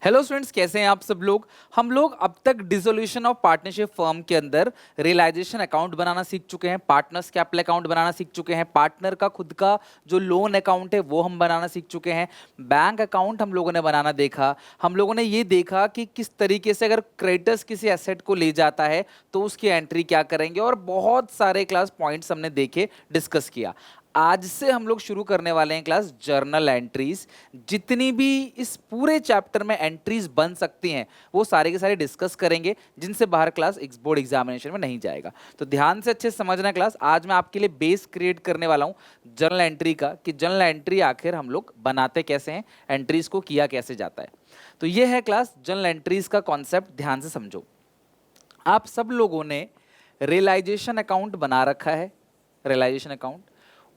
Hello students, कैसे हैं आप सब लोग। हम लोग अब तक डिसोल्यूशन ऑफ पार्टनरशिप फर्म के अंदर रियलाइजेशन अकाउंट बनाना सीख चुके हैं, पार्टनर्स कैपिटल अकाउंट बनाना सीख चुके हैं, पार्टनर का खुद का जो लोन अकाउंट है वो हम बनाना सीख चुके हैं, बैंक अकाउंट हम लोगों ने बनाना देखा। हम लोगों ने ये देखा कि किस तरीके से अगर क्रेडिटर्स किसी एसेट को ले जाता है तो उसकी एंट्री क्या करेंगे, और बहुत सारे क्लास पॉइंट्स हमने देखे, डिस्कस किया। आज से हम लोग शुरू करने वाले हैं क्लास जर्नल एंट्रीज। जितनी भी इस पूरे चैप्टर में एंट्रीज बन सकती हैं वो सारे के सारे डिस्कस करेंगे, जिनसे बाहर क्लास बोर्ड एग्जामिनेशन में नहीं जाएगा। तो ध्यान से अच्छे से समझना क्लास। आज मैं आपके लिए बेस क्रिएट करने वाला हूं जर्नल एंट्री का, कि जर्नल एंट्री आखिर हम लोग बनाते कैसे हैं, एंट्रीज को किया कैसे जाता है। तो ये है क्लास जर्नल एंट्रीज का कॉन्सेप्ट। ध्यान से समझो। आप सब लोगों ने रियलाइजेशन अकाउंट बना रखा है, रियलाइजेशन अकाउंट।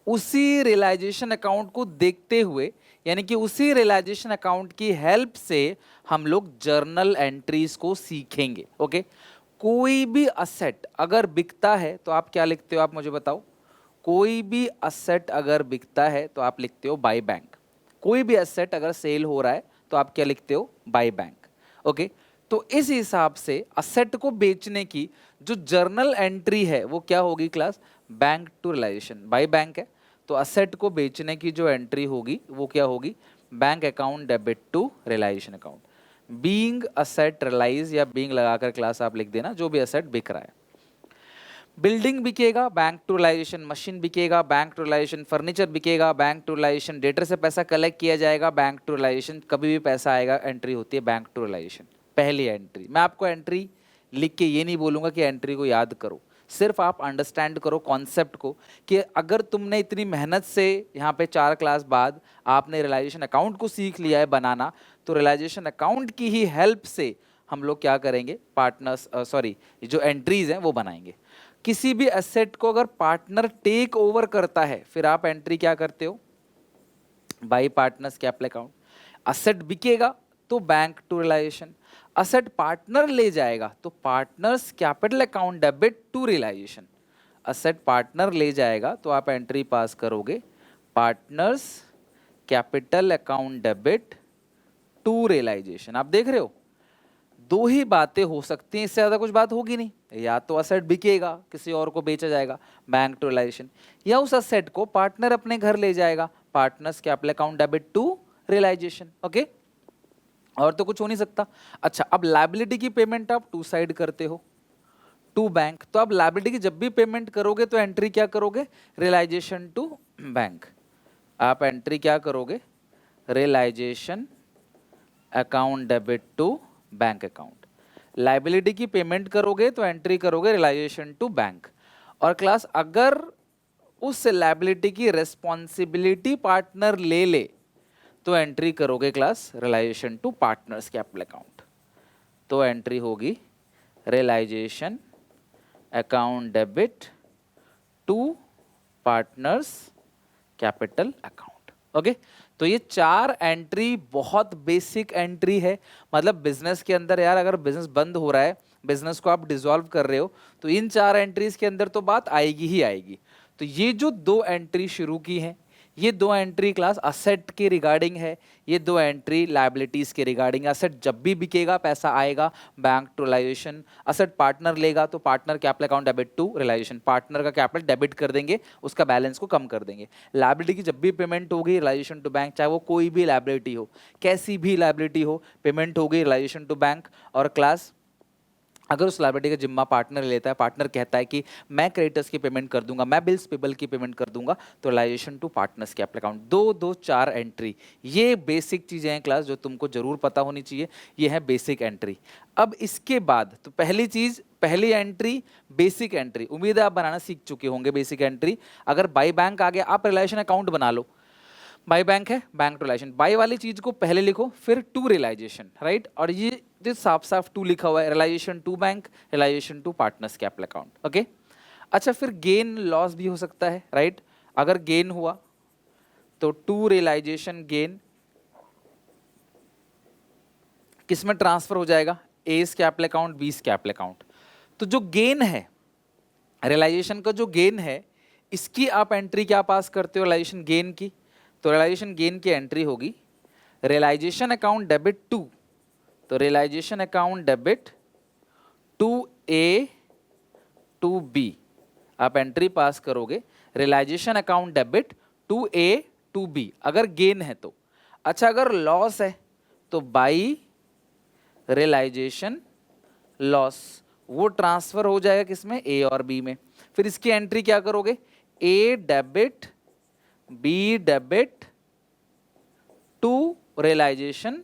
उसी रियलाइजेशन अकाउंट को देखते हुए, यानी कि उसी रियलाइजेशन अकाउंट की हेल्प से हम लोग जर्नल एंट्रीज को सीखेंगे। ओके। कोई भी असेट अगर बिकता है तो आप क्या लिखते हो, आप मुझे बताओ। कोई भी असेट अगर बिकता है तो आप लिखते हो बाय बैंक। कोई भी असेट अगर सेल हो रहा है तो आप क्या लिखते हो, बाय बैंक। ओके। तो इस हिसाब से असेट को बेचने की जो जर्नल एंट्री है वो क्या होगी class, bank to realisation. By bank है तो असेट को बेचने की जो एंट्री होगी वो क्या होगी, bank account debit to realisation account. Being asset realise या बीइंग लगाकर क्लास आप लिख देना, जो भी असेट बिक रहा है। बिल्डिंग बिकेगा, बैंक टू रियलाइजेशन। मशीन बिकेगा, बैंक टू रियलाइजेशन। फर्नीचर बिकेगा, बैंक टू रियलाइजेशन। डेटर से पैसा कलेक्ट किया जाएगा, बैंक टू रियलाइजेशन। कभी भी पैसा आएगा, एंट्री होती है बैंक टू रियलाइजेशन। पहली एंट्री। मैं आपको एंट्री लिख के ये नहीं बोलूंगा कि एंट्री को याद करो, सिर्फ आप अंडरस्टैंड करो कॉन्सेप्ट को, कि अगर तुमने इतनी मेहनत से यहाँ पे 4 क्लास बाद आपने रियलाइजेशन अकाउंट को सीख लिया है बनाना, तो रियलाइजेशन अकाउंट की ही हेल्प से हम लोग क्या करेंगे, पार्टनर्स जो एंट्रीज हैं वो बनाएंगे। किसी भी एसेट को अगर पार्टनर टेक ओवर करता है फिर आप एंट्री क्या करते हो, by partners capital account. Asset बिकेगा तो bank to realisation. Asset partner ले जाएगा तो partners capital account debit to realisation. Asset partner ले जाएगा तो आप एंट्री पास करोगे partners capital account debit to realisation. आप देख रहे हो, दो ही बातें हो सकती हैं, इससे ज्यादा कुछ बात होगी नहीं। या तो असेट बिकेगा, किसी और को बेचा जाएगा, बैंक टू रियलाइजेशन, या उस असेट को पार्टनर अपने घर ले जाएगा, partners capital account debit to realisation. Okay. और तो कुछ हो नहीं सकता। अच्छा, अब लायबिलिटी की पेमेंट आप टू साइड करते हो, टू बैंक। तो अब लायबिलिटी की जब भी पेमेंट करोगे तो एंट्री क्या करोगे, रियलाइजेशन टू बैंक। आप एंट्री क्या करोगे, realisation account debit to bank account. Liability की पेमेंट करोगे तो एंट्री करोगे रियलाइजेशन टू बैंक। और क्लास अगर उस लायबिलिटी की रिस्पॉन्सिबिलिटी पार्टनर ले ले तो एंट्री करोगे class realisation to partners capital account. तो एंट्री होगी realisation account debit to partners capital account. Okay. तो ये 4 एंट्री बहुत बेसिक एंट्री है। मतलब बिजनेस के अंदर यार, अगर बिजनेस बंद हो रहा है, बिजनेस को आप डिसॉल्व कर रहे हो, तो इन 4 एंट्रीज के अंदर तो बात आएगी ही आएगी। तो ये जो 2 एंट्री शुरू की हैं, ये 2 एंट्री क्लास असेट के रिगार्डिंग है, ये 2 एंट्री लायबिलिटीज के रिगार्डिंग। असेट जब भी बिकेगा पैसा आएगा bank to realisation. Asset partner लेगा तो partner capital account debit to realisation. Partner का कैपिटल डेबिट कर देंगे, उसका बैलेंस को कम कर देंगे। लायबिलिटी की जब भी पेमेंट होगी रियलाइजेशन टू बैंक, चाहे वो कोई भी लायबिलिटी हो, कैसी भी लायबिलिटी हो, पेमेंट होगी रियलाइजेशन टू बैंक। और क्लास अगर उस लायबिलिटी का जिम्मा पार्टनर लेता है, पार्टनर कहता है कि मैं क्रेडिटर्स की पेमेंट कर दूंगा, मैं बिल्स पेबल की पेमेंट कर दूंगा, तो realisation to partners capital account. 2-2-4 entry, ये बेसिक चीजें हैं क्लास जो तुमको जरूर पता होनी चाहिए। ये है बेसिक एंट्री। अब इसके बाद तो पहली चीज, पहली एंट्री बेसिक एंट्री, उम्मीद है आप बनाना सीख चुके होंगे बेसिक एंट्री। अगर बाई बैंक आ गया, आप रियलाइजेशन अकाउंट बना लो। बाई बैंक है, बैंक टू रियलाइजेशन। बाई वाली चीज को पहले लिखो, फिर टू रियलाइजेशन, राइट। और ये साफ साफ टू लिखा हुआ है, realisation to bank, realisation to partners capital account. Okay. अच्छा, फिर गेन लॉस भी हो सकता है, राइट। अगर गेन हुआ तो टू रियलाइजेशन गेन किस में ट्रांसफर हो जाएगा, एस कैपिटल अकाउंट, बीस कैपिटल अकाउंट। तो जो गेन है, रियलाइजेशन का जो गेन है, इसकी आप एंट्री क्या पास करते हो, रियलाइजेशन गेन की। तो रियलाइजेशन गेन की एंट्री होगी रियलाइजेशन अकाउंट डेबिट टू तो realisation account debit to A to B, आप एंट्री पास करोगे realisation account debit to A to B, अगर गेन है तो। अच्छा, अगर लॉस है तो बाई रियलाइजेशन लॉस, वो ट्रांसफर हो जाएगा किसमें, ए और बी में। फिर इसकी एंट्री क्या करोगे, A debit B debit to realisation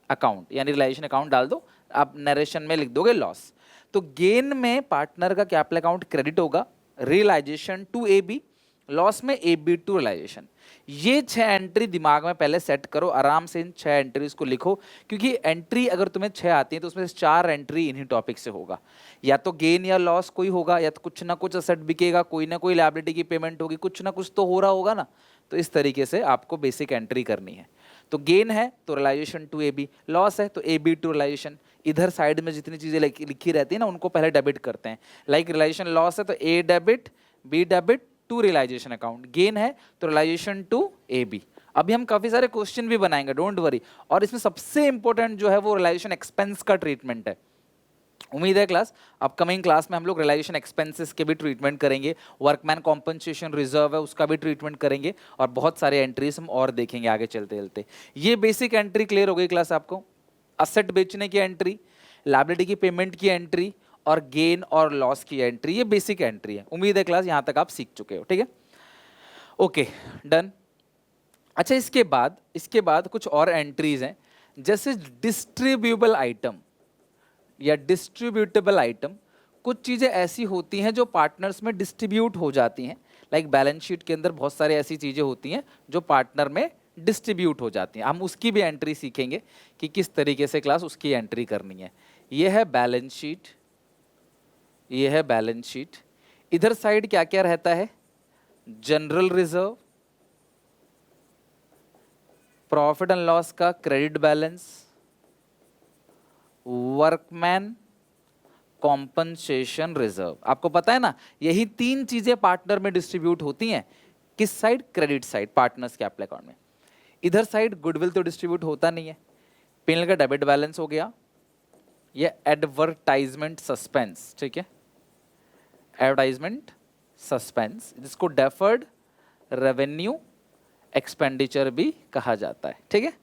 account, यानी रियलाइजेशन अकाउंट डाल दो, आप नरेशन में लिख दोगे लॉस। तो गेन में पार्टनर का कैपिटल अकाउंट क्रेडिट होगा, realisation to A B, loss में ए बी टू रियलाइजेशन। ये 6 एंट्री दिमाग में पहले सेट करो, आराम से इन 6 एंट्रीज को लिखो, क्योंकि एंट्री अगर तुम्हें 6 आती है तो उसमें से 4 एंट्री इन्हीं टॉपिक से होगा, या तो गेन या लॉस कोई होगा, या तो कुछ ना कुछ असेट बिकेगा, कोई ना कोई लायबिलिटी की पेमेंट होगी, कुछ ना कुछ तो हो रहा होगा ना। तो इस तरीके से आपको बेसिक एंट्री करनी है। तो गेन है तो realisation to A B, loss है तो ए बी टू रियलाइजेशन। इधर साइड में जितनी चीजें लिखी रहती है ना उनको पहले डेबिट करते हैं, लाइक रियलाइजेशन लॉस है तो A debit B debit to realisation account, gain है तो रियलाइजेशन टू ए बी। अभी हम काफी सारे क्वेश्चन भी बनाएंगे, डोंट वरी। और इसमें सबसे इंपॉर्टेंट जो है वो रियलाइजेशन एक्सपेंस का ट्रीटमेंट है। उम्मीद है क्लास अपकमिंग क्लास में हम लोग रियलाइजेशन एक्सपेंसेस के भी ट्रीटमेंट करेंगे, वर्कमैन कॉम्पनसेशन रिजर्व है उसका भी ट्रीटमेंट करेंगे, और बहुत सारे एंट्रीज हम और देखेंगे आगे चलते चलते। ये बेसिक एंट्री क्लियर हो गई क्लास आपको, असेट बेचने की एंट्री, लायबिलिटी की पेमेंट की एंट्री, और गेन और लॉस की एंट्री, ये बेसिक एंट्री है। उम्मीद है क्लास यहां तक आप सीख चुके हो, ठीक है, ओके डन। अच्छा, इसके बाद कुछ और एंट्रीज हैं, जैसे डिस्ट्रीब्यूबल आइटम या डिस्ट्रीब्यूटेबल आइटम। कुछ चीजें ऐसी होती हैं जो पार्टनर्स में डिस्ट्रीब्यूट हो जाती हैं, लाइक बैलेंस शीट के अंदर बहुत सारी ऐसी चीजें होती हैं जो पार्टनर में डिस्ट्रीब्यूट हो जाती हैं। हम उसकी भी एंट्री सीखेंगे कि किस तरीके से क्लास उसकी एंट्री करनी है। ये है बैलेंस शीट, ये है बैलेंस शीट। इधर साइड क्या क्या रहता है, general reserve, profit and loss का credit balance, workman compensation reserve. आपको पता है ना, यही 3 चीजें पार्टनर में डिस्ट्रीब्यूट होती हैं। किस side, credit side, partners capital account में। इधर साइड गुडविल तो डिस्ट्रीब्यूट होता नहीं है, पिनल का डेबिट बैलेंस हो गया, ये एडवर्टाइजमेंट सस्पेंस, ठीक है, एडवर्टाइजमेंट सस्पेंस, जिसको डेफर्ड रेवेन्यू एक्सपेंडिचर भी कहा जाता है, ठीक है।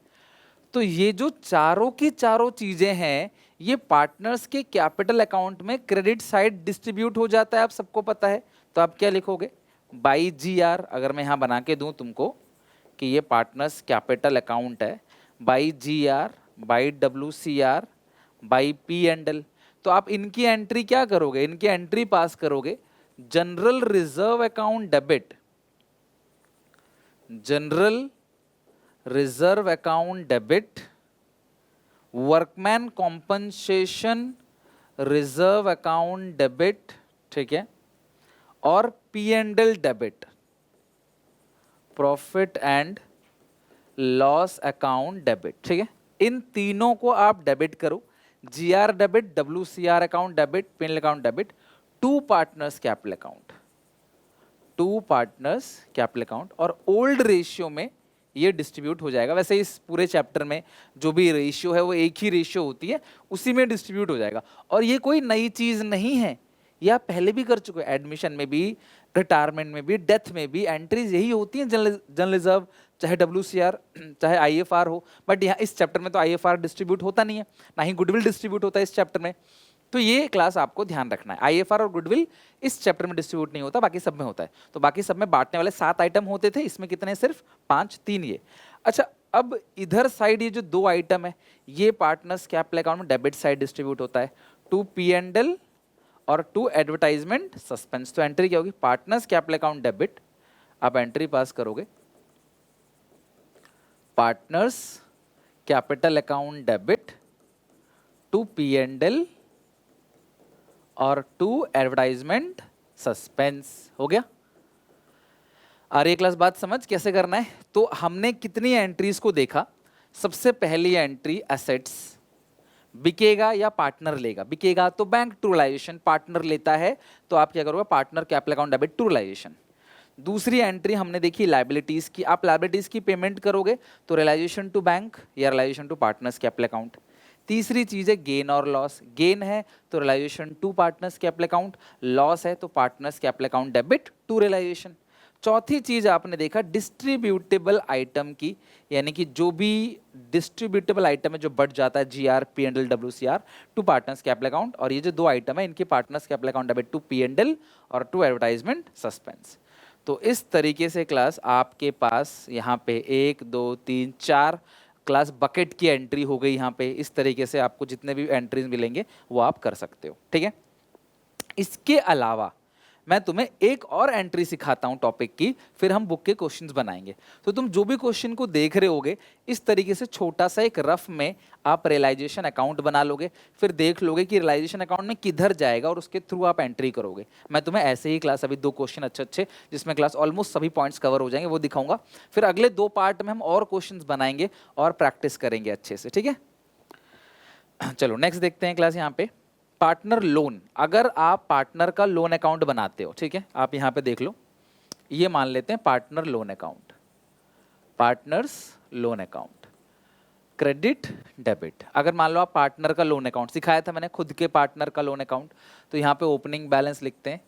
तो ये जो चारों की चारों चीजें हैं, ये पार्टनर्स के कैपिटल अकाउंट में क्रेडिट साइड डिस्ट्रीब्यूट हो जाता है, आप सबको पता है। तो आप क्या लिखोगे, बाई जी आर, अगर मैं यहां बना के दूं तुमको कि ये पार्टनर्स कैपिटल अकाउंट है, by G R, by W C R, by P and L. तो आप इनकी एंट्री क्या करोगे, इनकी एंट्री पास करोगे, general reserve account debit, general reserve account debit, workman compensation reserve account debit, ठीक है, और P and L debit, profit and loss account debit, ठीक है। इन तीनों को आप डेबिट करो, G R debit, W C R account debit, pin account debit, to partners capital account, to partners capital account, और ओल्ड रेशियो में ये डिस्ट्रीब्यूट हो जाएगा। वैसे इस पूरे चैप्टर में जो भी रेशियो है वो एक ही रेशियो होती है, उसी में डिस्ट्रीब्यूट हो जाएगा। और ये कोई नई चीज नहीं है, ये आप पहले भी कर चुके हो, एडमिशन में भी, रिटायरमेंट में भी, डेथ में भी एंट्रीज यही होती हैं, जनरल रिजर्व, चाहे WCR, चाहे IFR हो। बट यहाँ इस चैप्टर में तो IFR डिस्ट्रीब्यूट होता नहीं है, ना ही गुडविल डिस्ट्रीब्यूट होता है इस चैप्टर में। तो ये क्लास आपको ध्यान रखना है, IFR और गुडविल इस चैप्टर में डिस्ट्रीब्यूट नहीं होता, बाकी सब में होता है। तो बाकी सब में बांटने वाले 7 आइटम होते थे, इसमें कितने, सिर्फ 5, 3 ये। अच्छा, अब इधर साइड ये जो 2 आइटम है, ये पार्टनर्स कैपिटल अकाउंट में डेबिट साइड डिस्ट्रीब्यूट होता है, टू P&L और टू एडवर्टाइजमेंट सस्पेंस। तो एंट्री क्या होगी, पार्टनर्स कैपिटल अकाउंट डेबिट, आप एंट्री पास करोगे, partners capital account debit to P&L और टू एडवर्टाइजमेंट सस्पेंस। हो गया, आ रही क्लास बात समझ कैसे करना है। तो हमने कितनी एंट्रीज को देखा। सबसे पहली एंट्री एसेट्स, बिकेगा या पार्टनर लेगा, बिकेगा तो बैंक टू रियलाइजेशन, पार्टनर लेता है तो आप क्या करोगे, partner capital account debit to realisation. दूसरी एंट्री हमने देखी लायबिलिटीज की, आप लायबिलिटीज की पेमेंट करोगे तो रियलाइजेशन टू बैंक या realisation to partners capital account. तीसरी चीज है गेन और लॉस। गेन है तो realisation to partners capital account, loss है तो partners capital account debit to realisation. चौथी चीज आपने देखा डिस्ट्रीब्यूटेबल आइटम की, यानी कि जो भी डिस्ट्रीब्यूटेबल आइटम है जो बढ़ जाता है GR P&L WCR to partners capital account, और ये जो दो आइटम है इनके partners capital account debit to P&L और टू एडवर्टाइजमेंट सस्पेंस। तो इस तरीके से क्लास आपके पास यहाँ पे 1 2 3 4 क्लास बकेट की एंट्री हो गई। यहाँ पे इस तरीके से आपको जितने भी एंट्रीज मिलेंगे वो आप कर सकते हो, ठीक है। इसके अलावा मैं तुम्हें एक और एंट्री सिखाता हूं टॉपिक की, फिर हम बुक के क्वेश्चंस बनाएंगे। तो तुम जो भी क्वेश्चन को देख रहे होगे इस तरीके से छोटा सा एक रफ में आप रियलाइजेशन अकाउंट बना लोगे, फिर देख लोगे कि रियलाइजेशन अकाउंट में किधर जाएगा और उसके थ्रू आप एंट्री करोगे। मैं तुम्हें ऐसे ही क्लास अभी 2 क्वेश्चन अच्छे अच्छे जिसमें क्लास ऑलमोस्ट सभी पॉइंट्स कवर हो जाएंगे वो दिखाऊंगा, फिर अगले 2 पार्ट में हम और क्वेश्चन बनाएंगे और प्रैक्टिस करेंगे अच्छे से, ठीक है। चलो नेक्स्ट देखते हैं क्लास। यहाँ पे पार्टनर लोन, अगर आप पार्टनर का लोन अकाउंट बनाते हो, ठीक है, आप यहाँ पे देख लो, ये मान लेते हैं partner loan account, partners loan account, credit debit. अगर मान लो आप पार्टनर का लोन अकाउंट, सिखाया था मैंने खुद के पार्टनर का लोन अकाउंट, तो यहाँ पे ओपनिंग बैलेंस लिखते हैं,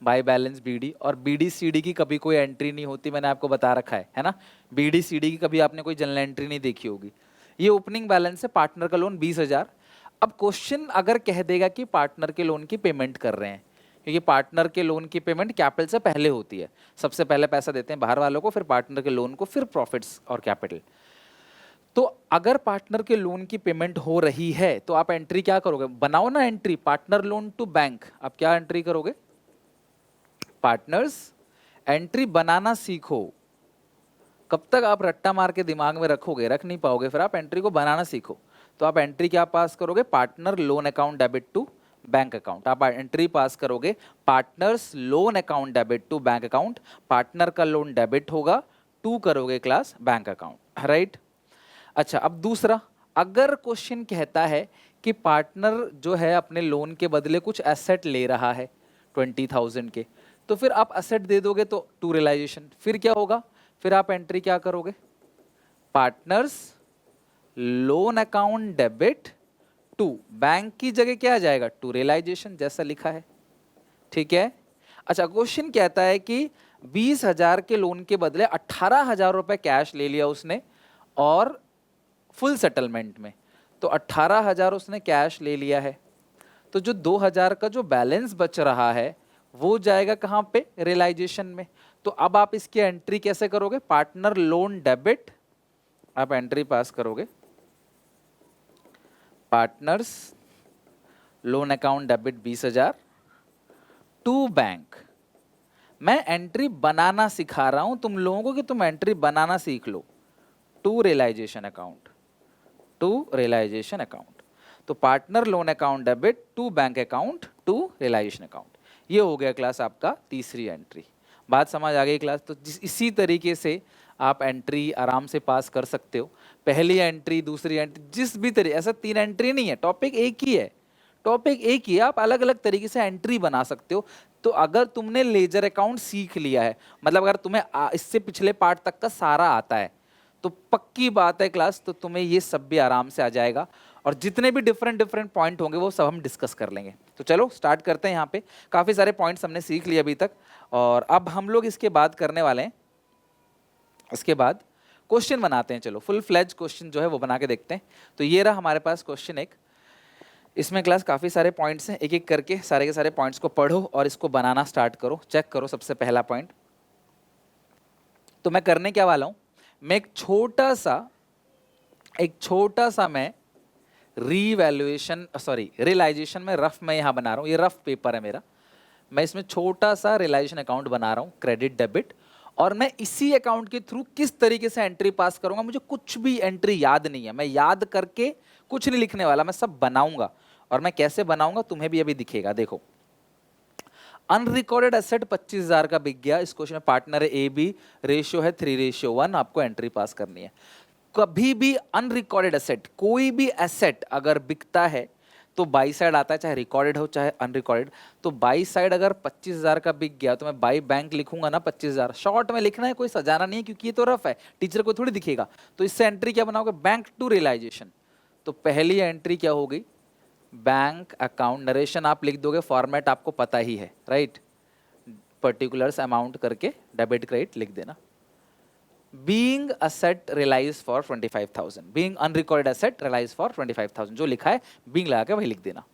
बाय बैलेंस BD, और BD CD की कभी कोई एंट्री नहीं होती, मैंने आपको बता रखा है ना। BD CD की कभी आपने कोई जनरल एंट्री नहीं देखी होगी। ये ओपनिंग बैलेंस है, पार्टनर का लोन 20,000। अब क्वेश्चन अगर कह देगा कि पार्टनर के लोन की पेमेंट कर रहे हैं, क्योंकि पार्टनर के लोन की पेमेंट कैपिटल से पहले होती है, सबसे पहले पैसा देते हैं बाहर वालों को, फिर पार्टनर के लोन को, फिर प्रॉफिट्स और कैपिटल। तो अगर पार्टनर के लोन की पेमेंट हो रही है तो आप एंट्री क्या करोगे, बनाओ ना entry, partner loan to bank. आप क्या एंट्री करोगे, पार्टनर्स एंट्री बनाना सीखो। कब तक आप रट्टा मार के दिमाग में रखोगे, रख नहीं पाओगे, फिर आप एंट्री को बनाना सीखो। तो आप एंट्री क्या पास करोगे, partner loan account debit to bank account. आप एंट्री पास करोगे partners loan account debit to bank account, partner का लोन डेबिट होगा, टू करोगे क्लास बैंक अकाउंट, राइट। अच्छा, अब दूसरा, अगर क्वेश्चन कहता है कि पार्टनर जो है अपने लोन के बदले कुछ एसेट ले रहा है 20,000 के, तो फिर आप एसेट दे दोगे तो टू रियलाइजेशन, फिर क्या होगा, फिर आप एंट्री क्या करोगे, partners loan account debit to bank की जगह क्या आ जाएगा, टू रियलाइजेशन, जैसा लिखा है, ठीक है। अच्छा, क्वेश्चन कहता है कि 20,000 के लोन के बदले 18,000 रुपए कैश ले लिया उसने और फुल सेटलमेंट में, तो 18,000 उसने कैश ले लिया है, तो जो 2,000 का जो बैलेंस बच रहा है वो जाएगा कहां पे, रियलाइजेशन में। तो अब आप इसकी एंट्री कैसे करोगे, पार्टनर लोन डेबिट, आप एंट्री पास करोगे partners loan account debit 20,000 to bank. मैं एंट्री बनाना सिखा रहा हूं तुम लोगों को कि तुम एंट्री बनाना सीख लो, to realisation account, to realisation account. तो partner loan account debit to bank account to realisation account, ये हो गया क्लास आपका तीसरी एंट्री। बात समझ आ गई क्लास। तो इसी तरीके से आप एंट्री आराम से पास कर सकते हो, पहली एंट्री, दूसरी एंट्री, जिस भी तरीके, ऐसा 3 एंट्री नहीं है, टॉपिक एक ही है, टॉपिक एक ही है, आप अलग अलग तरीके से एंट्री बना सकते हो। तो अगर तुमने लेजर अकाउंट सीख लिया है, मतलब अगर तुम्हें इससे पिछले पार्ट तक का सारा आता है, तो पक्की बात है क्लास, तो तुम्हें ये सब भी आराम से आ जाएगा, और जितने भी डिफरेंट डिफरेंट पॉइंट होंगे वो सब हम डिस्कस कर लेंगे। तो चलो स्टार्ट करते हैं। यहाँ पे काफ़ी सारे पॉइंट्स हमने सीख लिए अभी तक, और अब हम लोग इसके बाद करने वाले हैं, इसके बाद क्वेश्चन बनाते हैं। चलो फुल फ्लेज क्वेश्चन जो है वो बना के देखते हैं। तो ये रहा हमारे पास क्वेश्चन एक, इसमें क्लास काफ़ी सारे पॉइंट्स हैं, एक एक करके सारे के सारे पॉइंट्स को पढ़ो और इसको बनाना स्टार्ट करो, चेक करो। सबसे पहला पॉइंट तो मैं करने क्या वाला हूँ, मैं एक छोटा सा मैं रीवैल्यूएशन रियलाइजेशन में रफ मैं यहाँ बना रहा हूँ, ये रफ पेपर है मेरा, मैं इसमें छोटा सा रियलाइजेशन अकाउंट बना रहा हूँ, क्रेडिट डेबिट, और मैं इसी अकाउंट के थ्रू किस तरीके से एंट्री पास करूंगा, मुझे कुछ भी एंट्री याद नहीं है, मैं याद करके कुछ नहीं लिखने वाला, मैं सब बनाऊंगा, और मैं कैसे बनाऊंगा तुम्हें भी अभी दिखेगा। देखो, अनरिकॉर्डेड एसेट 25,000 का बिक गया, इस क्वेश्चन में पार्टनर ए बी, रेशियो है 3:1, आपको एंट्री पास करनी है। कभी भी अनरिकॉर्डेड एसेट, कोई भी एसेट अगर बिकता है तो बाई साइड आता है, चाहे रिकॉर्डेड हो चाहे अनरिकॉर्डेड। तो बाई साइड अगर 25,000 का बिक गया तो मैं बाई बैंक लिखूंगा ना 25,000, शॉर्ट में लिखना है, कोई सजाना नहीं है, क्योंकि ये तो रफ है, टीचर को थोड़ी दिखेगा। तो इससे एंट्री क्या बनाओगे, बैंक टू रियलाइजेशन। तो पहली एंट्री क्या हो गई, बैंक अकाउंट, नरेशन आप लिख दोगे, फॉर्मेट आपको पता ही है, राइट, पर्टिकुलर्स अमाउंट करके डेबिट क्रेडिट लिख देना। Being asset realise for 25,000, being unrecorded asset realise for 25,000, जो लिखा है बीइंग लगा के वही लिख देना।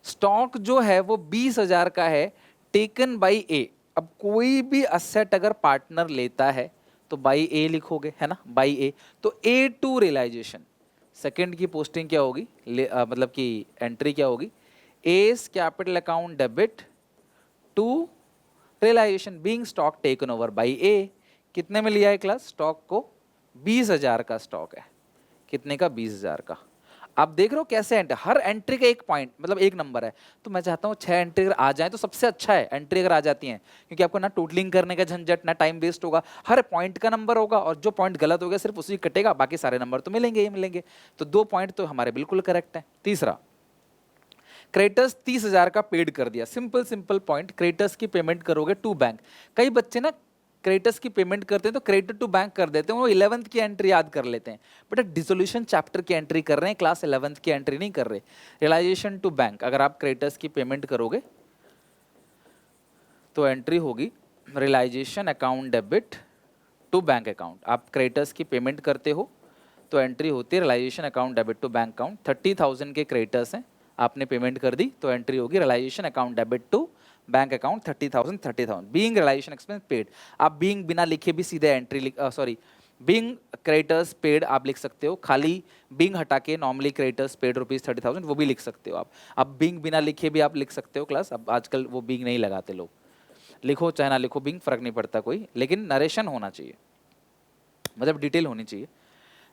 स्टॉक जो है वो 20,000 का है, टेकन बाई ए। अब कोई भी असेट अगर पार्टनर लेता है तो बाई ए लिखोगे, है ना, बाई ए। तो ए टू रियलाइजेशन, सेकंड की पोस्टिंग क्या होगी, मतलब कि एंट्री क्या होगी, S capital account debit to realisation being stock taken over by A. कितने में लिया है क्लास, स्टॉक को 20,000 का स्टॉक है, कितने का, 20,000 का। आप देख रहे हो कैसे एंट्री, हर एंट्री का एक पॉइंट, मतलब एक नंबर है। तो मैं चाहता हूँ 6 एंट्री अगर आ जाए तो सबसे अच्छा है, एंट्री अगर आ जाती हैं, क्योंकि आपको ना टोटलिंग करने का झंझट, ना टाइम वेस्ट होगा, हर पॉइंट का नंबर होगा, और जो पॉइंट गलत हो गया सिर्फ उसी कटेगा, बाकी सारे नंबर तो मिलेंगे ही मिलेंगे। तो 2 पॉइंट तो हमारे बिल्कुल करेक्ट है। तीसरा, क्रेडिटर्स 30,000 का पेड कर दिया, सिंपल सिंपल पॉइंट, क्रेडिटर्स की पेमेंट करोगे टू बैंक। कई बच्चे ना क्रेडिटर्स की पेमेंट करते हैं तो क्रेडिट टू बैंक कर देते हैं, वो 11th की एंट्री याद कर लेते हैं, बट डिसोल्यूशन चैप्टर की एंट्री कर रहे हैं, क्लास 11th की एंट्री नहीं कर रहे। रियलाइजेशन टू बैंक, अगर आप क्रेडिटर्स की पेमेंट करोगे तो एंट्री होगी realisation account debit to bank account. आप क्रेडिटर्स की पेमेंट करते हो तो एंट्री होती है realisation account debit to bank account. 30,000 के क्रेडिटर्स हैं, आपने पेमेंट कर दी तो एंट्री होगी realisation account debit to bank account 30,000 being realisation expense paid. आप बीइंग बिना लिखे भी सीधे entry sorry being creditors paid आप लिख सकते हो, खाली बीइंग हटा के नॉर्मली क्रेडिटर्स पेड ₹30,000 वो भी लिख सकते हो आप। अब बीइंग बिना लिखे भी आप लिख सकते हो क्लास, अब आजकल वो बीइंग नहीं लगाते लोग, लिखो चाहे ना लिखो बीइंग, फर्क नहीं पड़ता कोई, लेकिन नरेशन होना चाहिए, मतलब डिटेल होनी चाहिए।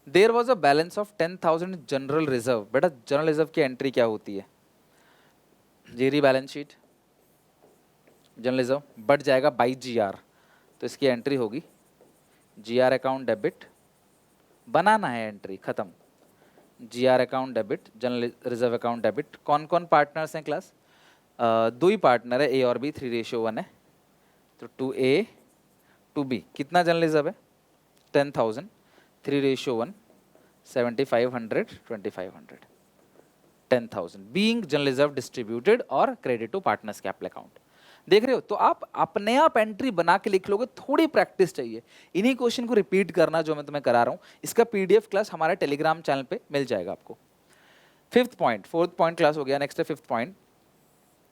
There was a balance of 10,000 general reserve. बेटा जनरल रिजर्व की एंट्री क्या होती है, जीरी बैलेंस शीट, जनरल रिजर्व बढ़ जाएगा बाई जीआर, तो इसकी एंट्री होगी जीआर अकाउंट डेबिट, बनाना है एंट्री, खत्म, GR account debit general reserve account debit. कौन कौन पार्टनर्स हैं क्लास, 2 ही पार्टनर है, ए और बी, 3:1 है, तो 2A 2B। कितना जनरल रिजर्व है, 10,000, 3:1, 7,500, 2,500, 10,000 बीइंग जनरल रिजर्व डिस्ट्रीब्यूटेड और credit to partners capital account. देख रहे हो, तो आप अपने आप एंट्री बना के लिख लोगे, थोड़ी प्रैक्टिस चाहिए, इन्हीं क्वेश्चन को रिपीट करना जो मैं तुम्हें करा रहा हूँ। इसका पीडीएफ क्लास हमारे टेलीग्राम चैनल पे मिल जाएगा आपको। 5th point, 4th point class हो गया, नेक्स्ट है 5th point.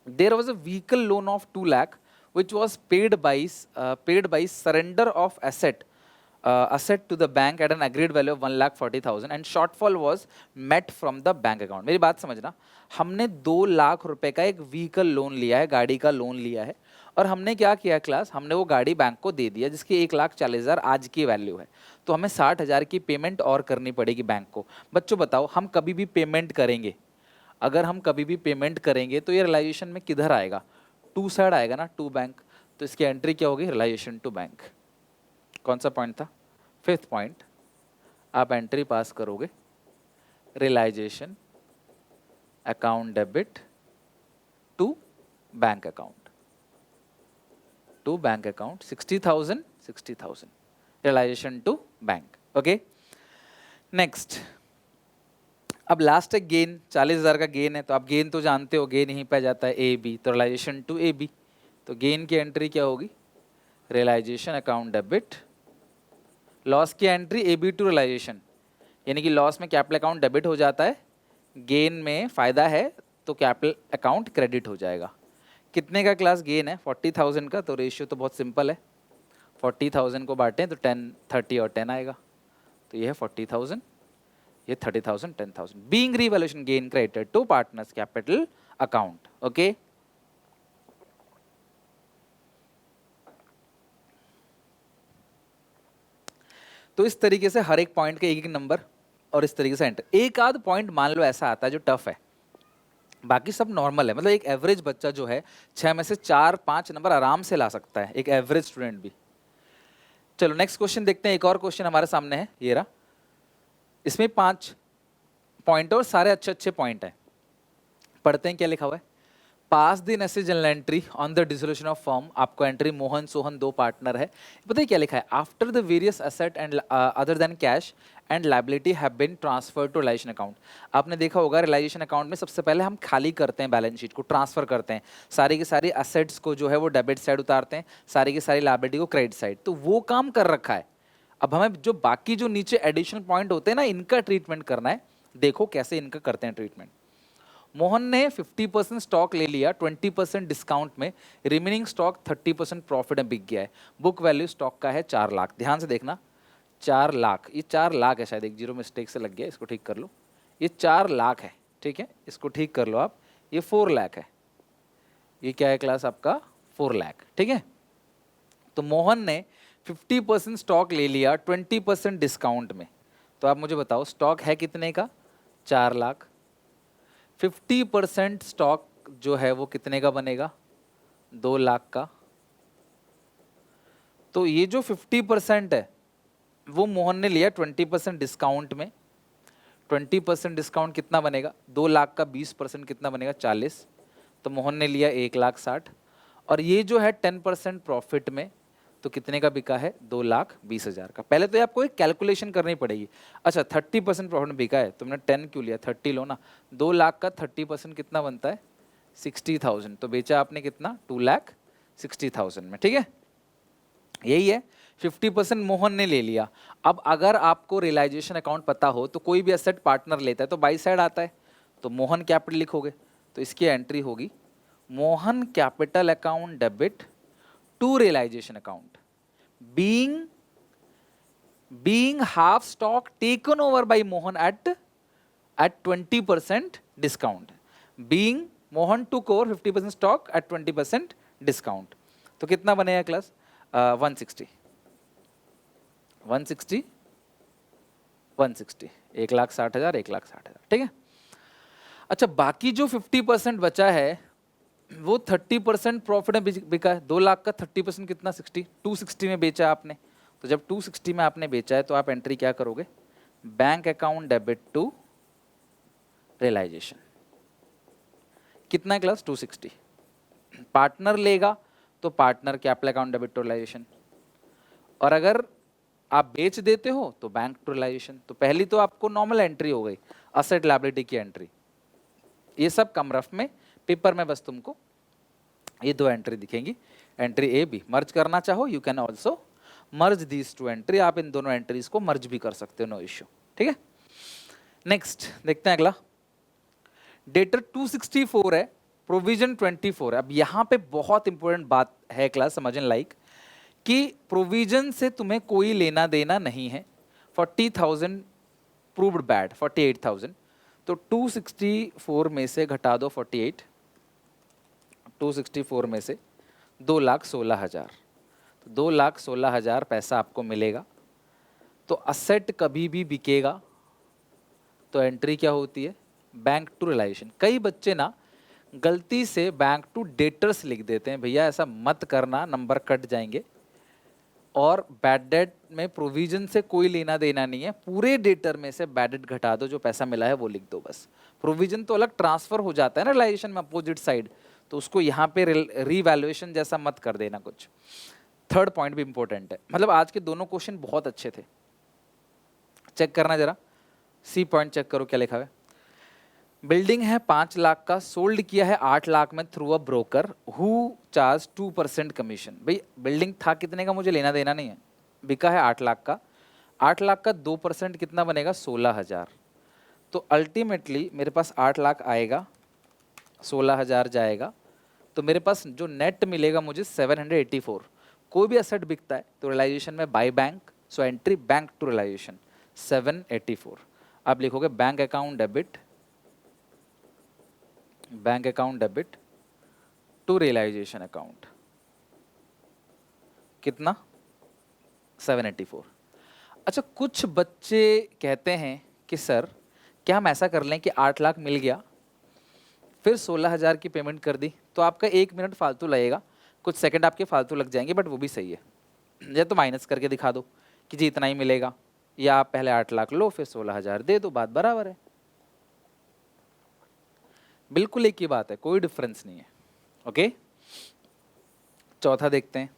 There was a vehicle loan of 2 lakh which was paid by surrender of asset to the bank at an agreed value of 1,40,000 and shortfall was met from the bank account। मेरी बात समझना, हमने 2 लाख रुपए का एक vehicle loan लिया है, गाड़ी का लोन लिया है, और हमने क्या किया क्लास, हमने वो गाड़ी बैंक को दे दिया जिसकी 1,40,000 आज की वैल्यू है, तो हमें 60,000 की पेमेंट और करनी पड़ेगी बैंक को। बच्चों बताओ, हम कभी भी पेमेंट करेंगे, अगर हम कभी भी पेमेंट करेंगे तो ये रियलाइजेशन में किधर आएगा, टू साइड आएगा ना, टू बैंक, तो इसकी एंट्री क्या होगी, रियलाइजेशन टू बैंक। कौन सा पॉइंट था, 5th पॉइंट। आप एंट्री पास करोगे realisation account debit to bank account, 60,000 60,000 realisation to bank. Okay, next, अब लास्ट है गेन, 40,000 का गेन है, तो आप गेन तो जानते हो, गेन यहीं पे जाता है ए बी, तो रियलाइजेशन टू ए बी, तो गेन की एंट्री क्या होगी, रियलाइजेशन अकाउंट डेबिट, लॉस की entry A B to realisation, यानी कि लॉस में कैपिटल अकाउंट डेबिट हो जाता है, गेन में फायदा है तो कैपिटल अकाउंट क्रेडिट हो जाएगा। कितने का क्लास गेन है, 40,000 का, तो रेशियो तो बहुत सिंपल है, 40,000 को बांटें तो 10 30 और 10 आएगा, तो ये है 40,000, ये 30,000 10,000 being revaluation gain credited to partners capital account. Okay, तो इस तरीके से हर एक पॉइंट के एक एक नंबर और इस तरीके से एंटर। एक आध पॉइंट मान लो ऐसा आता है जो टफ है, बाकी सब नॉर्मल है, मतलब एक एवरेज बच्चा जो है 6 में से 4-5 नंबर आराम से ला सकता है, एक एवरेज स्टूडेंट भी। चलो नेक्स्ट क्वेश्चन देखते हैं, एक और क्वेश्चन हमारे सामने है, ये रहा, इसमें 5 पॉइंट और सारे अच्छे अच्छे पॉइंट हैं। पढ़ते हैं क्या लिखा हुआ है, pass the necessary journal entry on the dissolution of firm. आपको एंट्री मोहन सोहन 2 पार्टनर है, पता है क्या लिखा है, after the various asset and other than cash and liability have been transfer to realisation account. आपने देखा होगा रिलाइजेशन अकाउंट में सबसे पहले हम खाली करते हैं, बैलेंस शीट को ट्रांसफर करते हैं, सारी की सारी एसेट्स को जो है वो डेबिट साइड उतारते हैं, सारी की सारी लाइबिलिटी को क्रेडिट साइड। तो वो काम कर रखा है। अब हमें जो बाकी जो नीचे एडिशनल पॉइंट होते हैं ना, इनका ट्रीटमेंट करना है। देखो कैसे इनका करते हैं ट्रीटमेंट। मोहन ने 50% स्टॉक ले लिया 20% डिस्काउंट में, रिमेनिंग स्टॉक 30% प्रॉफिट में बिक गया है। बुक वैल्यू स्टॉक का है 4 लाख। ध्यान से देखना, 4 लाख, ये 4 लाख है, शायद एक जीरो मिस्टेक से लग गया, इसको ठीक कर लो। ये 4 लाख है, ठीक है, इसको ठीक कर लो आप। ये 4 लाख है, ये क्या है क्लास आपका 4 लाख, ठीक है। तो मोहन ने 50% स्टॉक ले लिया 20% डिस्काउंट में। तो आप मुझे बताओ स्टॉक है कितने का, 4 लाख। 50% स्टॉक जो है वो कितने का बनेगा, 2 लाख का। तो ये जो 50% है वो मोहन ने लिया 20% डिस्काउंट में। 20% डिस्काउंट कितना बनेगा, 2 लाख का 20% कितना बनेगा, 40। तो मोहन ने लिया 1,60,000। और ये जो है 10% प्रॉफिट में, तो कितने का बिका है, 2,20,000 का। पहले तो आपको एक कैलकुलेशन करनी पड़ेगी। अच्छा 30% प्रॉफिट में बिका है, तुमने 10 क्यों लिया, 30 लो ना। 2 लाख का 30% कितना बनता है, 60,000। तो बेचा आपने कितना, 2,60,000 में, ठीक है। यही है, 50% मोहन ने ले लिया। अब अगर आपको रियलाइजेशन अकाउंट पता हो तो कोई भी एसेट पार्टनर लेता है तो बाई साइड आता है, तो मोहन कैपिटल लिखोगे, तो इसकी एंट्री होगी Mohan capital account debit to realisation account, being half stock taken over by Mohan at 20% discount, being Mohan took over 50% stock at 20% discount। तो कितना बनेगा क्लास, 160, 160, 160, 1,60,000, 1,60,000, ठीक है। अच्छा बाकी जो 50% बचा है वो 30% प्रॉफिट में बिका है। 2 लाख का 30% कितना, 60, 260 में बेचा आपने। तो जब 260 में आपने बेचा है तो आप एंट्री क्या करोगे, bank account debit to realisation. कितना क्लास, 260। पार्टनर लेगा तो partner capital account debit to realisation, और अगर आप बेच देते हो तो बैंक टू रियलाइजेशन। तो पहली तो आपको नॉर्मल एंट्री हो गई, असेट लायबिलिटी की एंट्री। ये सब कम रफ में, पेपर में बस तुमको ये 2 एंट्री दिखेंगी, एंट्री ए बी। मर्ज करना चाहो you can also merge these 2 entry, आप इन दोनों एंट्रीज को मर्ज भी कर सकते हो, नो इश्यू, ठीक है। नेक्स्ट देखते हैं अगला, डेटर 264 है, प्रोविजन 24 है। अब यहाँ पे बहुत इंपॉर्टेंट बात है क्लास समझने लाइक, कि प्रोविजन से तुम्हें कोई लेना देना नहीं है। 40,000 प्रूव्ड बैड, 48,000। तो 264 में से घटा दो 48, 264 में से 2,16,000, तो 2,16,000 पैसा आपको मिलेगा। तो असेट कभी भी बिकेगा तो एंट्री क्या होती है, बैंक टू रियलाइजेशन। कई बच्चे ना गलती से बैंक टू डेटर्स लिख देते हैं, भैया ऐसा मत करना, नंबर कट जाएंगे। और बैड डेट में प्रोविजन से कोई लेना देना नहीं है, पूरे डेटर में से बैड डेट घटा दो, जो पैसा मिला है वो लिख दो बस। प्रोविजन तो अलग ट्रांसफर हो जाता है ना रियलाइजेशन में अपोजिट साइड, तो उसको यहाँ पे रीवैल्यूएशन जैसा मत कर देना कुछ। थर्ड पॉइंट भी इंपॉर्टेंट है, मतलब आज के दोनों क्वेश्चन बहुत अच्छे थे, चेक करना जरा। सी पॉइंट चेक करो क्या लिखा है, बिल्डिंग है 5 लाख का, सोल्ड किया है 8 लाख में through a broker who charge 2% commission. भाई बिल्डिंग था कितने का मुझे लेना देना नहीं है, बिका है 8 लाख का, 8 लाख का 2% कितना बनेगा, 16,000। तो अल्टीमेटली मेरे पास 8 लाख आएगा, 16,000 जाएगा, तो मेरे पास जो नेट मिलेगा मुझे 784। कोई भी एसेट बिकता है तो रियलाइजेशन में by bank, so entry bank to realisation 784। आप लिखोगे bank account debit, bank account debit to realisation account, कितना, 784। अच्छा कुछ बच्चे कहते हैं कि सर क्या हम ऐसा कर लें कि 8 लाख मिल गया फिर 16,000 की पेमेंट कर दी, तो आपका 1 मिनट फालतू लगेगा, कुछ सेकंड आपके फालतू लग जाएंगे, बट वो भी सही है। या तो माइनस करके दिखा दो कि जी इतना ही मिलेगा, या आप पहले 8 लाख लो फिर 16,000 दे दो, बात बराबर है, बिल्कुल एक ही बात है, कोई डिफरेंस नहीं है। ओके चौथा देखते हैं,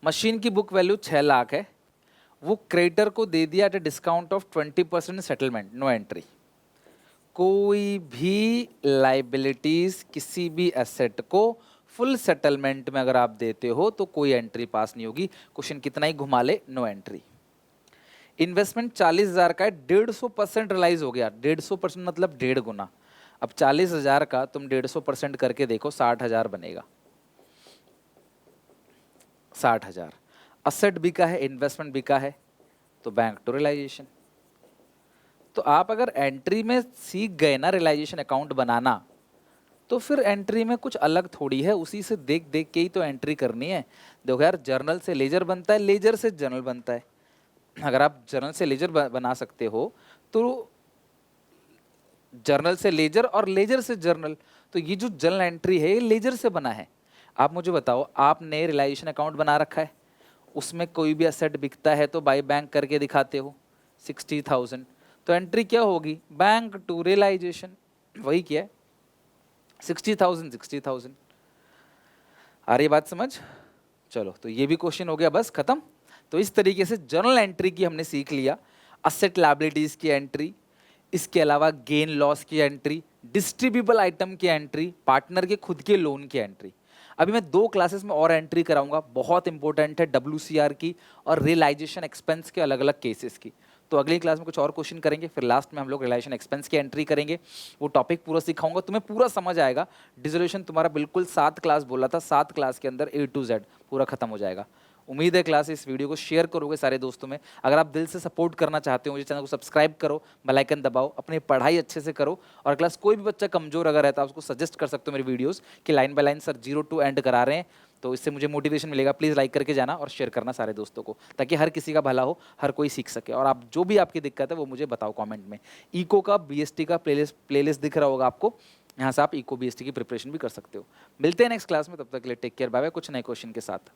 मशीन की बुक वैल्यू 6 लाख है, वो क्रेडिटर को दे दिया at a discount of 20% settlement, no entry. कोई भी लाइबिलिटीज किसी भी एसेट को फुल सेटलमेंट में अगर आप देते हो तो कोई एंट्री पास नहीं होगी, क्वेश्चन कितना ही घुमा ले, नो एंट्री। इन्वेस्टमेंट 40,000 का है, 150% रिलाइज हो गया, 150% मतलब 1.5 गुना। अब 40,000 का तुम 150% करके देखो, 60,000 बनेगा। 60,000 असेट बिका है, इन्वेस्टमेंट बिका है, तो बैंक टू रियलाइजेशन। तो आप अगर एंट्री में सीख गए ना रियलाइजेशन अकाउंट बनाना, तो फिर एंट्री में कुछ अलग थोड़ी है, उसी से देख देख के ही तो एंट्री करनी है। देखो यार, जर्नल से लेजर बनता है, लेजर से जर्नल बनता है। अगर आप जर्नल से लेजर बना सकते हो तो जर्नल से लेजर और लेजर से जर्नल, तो ये जो जर्नल एंट्री है ये लेजर से बना है। आप मुझे बताओ, आपने रियलाइजेशन अकाउंट बना रखा है, उसमें कोई भी एसेट बिकता है तो बाई बैंक करके दिखाते हो 60,000, तो एंट्री क्या होगी, बैंक टू रियलाइजेशन। वही क्या है, 60,000 60,000। आ रही बात समझ? चलो, तो ये भी क्वेश्चन हो गया, बस खत्म। तो इस तरीके से जर्नल एंट्री की हमने सीख लिया, असेट लायबिलिटीज की एंट्री, इसके अलावा गेन लॉस की एंट्री, डिस्ट्रीब्यूबल आइटम की एंट्री, पार्टनर के खुद के लोन की एंट्री। अभी मैं 2 क्लासेस में और एंट्री कराऊंगा, बहुत इंपॉर्टेंट है, WCR की और रियलाइजेशन एक्सपेंस के अलग अलग केसेस की। तो अगली क्लास में कुछ और क्वेश्चन करेंगे, फिर लास्ट में हम लोग रियलाइजेशन एक्सपेंस की एंट्री करेंगे। वो टॉपिक पूरा सिखाऊंगा, तुम्हें पूरा समझ आएगा। डिसोल्यूशन तुम्हारा बिल्कुल 7 क्लास बोला था, 7 क्लास के अंदर A to Z पूरा खत्म हो जाएगा। उम्मीद है क्लास इस वीडियो को शेयर करोगे सारे दोस्तों में। अगर आप दिल से सपोर्ट करना चाहते हो, मुझे चैनल को सब्सक्राइब करो, बेल आइकन दबाओ, अपनी पढ़ाई अच्छे से करो। और क्लास कोई भी बच्चा कमजोर अगर रहता है, उसको सजेस्ट कर सकते हो मेरी वीडियोस कि line by line sir 0 to and करा रहे हैं, तो इससे मुझे मोटिवेशन मिलेगा। प्लीज़ लाइक करके जाना और शेयर करना सारे दोस्तों को, ताकि हर किसी का भला हो, हर कोई सीख सके। और आप जो भी आपकी दिक्कत है वो मुझे बताओ कमेंट में। इको का BST का प्लेलिस्ट दिख रहा होगा आपको, यहाँ से आप इको BST की प्रिपरेशन भी कर सकते हो। मिलते हैं नेक्स्ट क्लास में, तब तक के लिए टेक केयर, बाय बाय, कुछ नए क्वेश्चन के साथ।